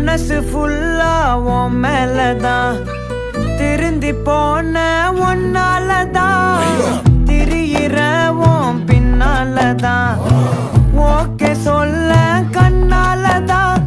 மனசு ஃபுல்லா உன் மேலதான் திருந்தி போன ஒன்னாலதான் திரியிற உன் பின்னாலதான் ஓகே சொல்ல கண்ணாலதான்